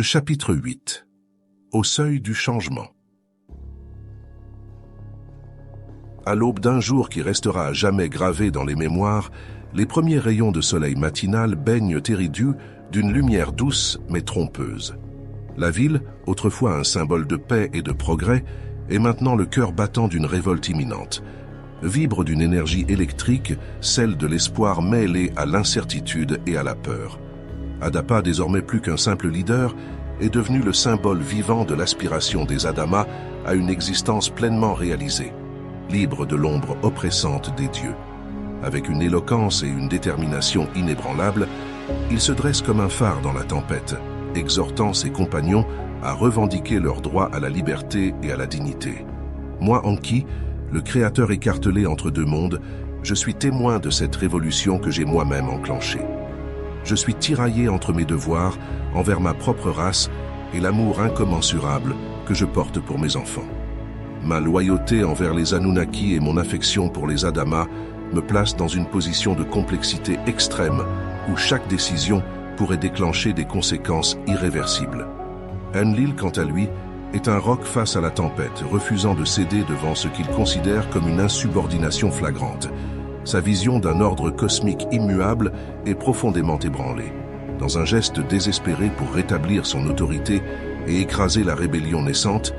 Chapitre 8. Au seuil du changement. À l'aube d'un jour qui restera à jamais gravé dans les mémoires, les premiers rayons de soleil matinal baignent Eridu d'une lumière douce mais trompeuse. La ville, autrefois un symbole de paix et de progrès, est maintenant le cœur battant d'une révolte imminente. Vibre d'une énergie électrique, celle de l'espoir mêlé à l'incertitude et à la peur. Adapa, désormais plus qu'un simple leader, est devenu le symbole vivant de l'aspiration des Adama à une existence pleinement réalisée, libre de l'ombre oppressante des dieux. Avec une éloquence et une détermination inébranlables, il se dresse comme un phare dans la tempête, exhortant ses compagnons à revendiquer leur droit à la liberté et à la dignité. Moi, Enki, le créateur écartelé entre deux mondes, je suis témoin de cette révolution que j'ai moi-même enclenchée. Je suis tiraillé entre mes devoirs envers ma propre race et l'amour incommensurable que je porte pour mes enfants. Ma loyauté envers les Anunnaki et mon affection pour les Adama me placent dans une position de complexité extrême où chaque décision pourrait déclencher des conséquences irréversibles. Enlil, quant à lui, est un roc face à la tempête, refusant de céder devant ce qu'il considère comme une insubordination flagrante. Sa vision d'un ordre cosmique immuable est profondément ébranlée. Dans un geste désespéré pour rétablir son autorité et écraser la rébellion naissante,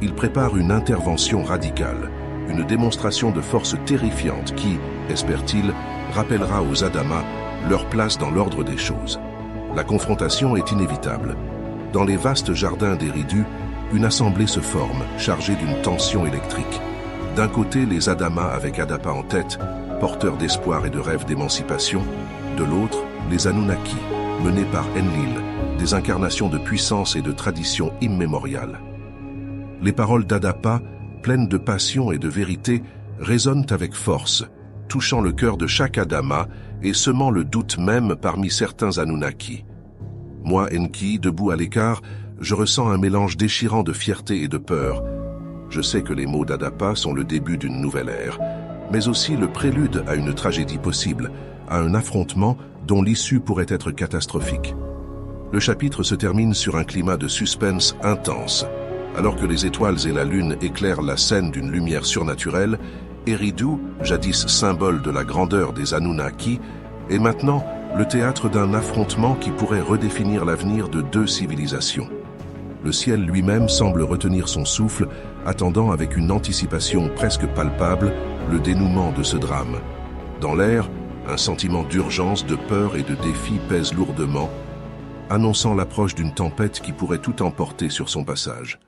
il prépare une intervention radicale, une démonstration de force terrifiante qui, espère-t-il, rappellera aux Adama leur place dans l'ordre des choses. La confrontation est inévitable. Dans les vastes jardins d'Eridu, une assemblée se forme, chargée d'une tension électrique. D'un côté, les Adama avec Adapa en tête, porteurs d'espoir et de rêves d'émancipation. De l'autre, les Anunnaki, menés par Enlil, des incarnations de puissance et de tradition immémoriale. Les paroles d'Adapa, pleines de passion et de vérité, résonnent avec force, touchant le cœur de chaque Adama et semant le doute même parmi certains Anunnaki. Moi, Enki, debout à l'écart, je ressens un mélange déchirant de fierté et de peur. Je sais que les mots d'Adapa sont le début d'une nouvelle ère, mais aussi le prélude à une tragédie possible, à un affrontement dont l'issue pourrait être catastrophique. Le chapitre se termine sur un climat de suspense intense. Alors que les étoiles et la lune éclairent la scène d'une lumière surnaturelle, Eridu, jadis symbole de la grandeur des Anunnaki, est maintenant le théâtre d'un affrontement qui pourrait redéfinir l'avenir de deux civilisations. Le ciel lui-même semble retenir son souffle, attendant avec une anticipation presque palpable le dénouement de ce drame. Dans l'air, un sentiment d'urgence, de peur et de défi pèse lourdement, annonçant l'approche d'une tempête qui pourrait tout emporter sur son passage.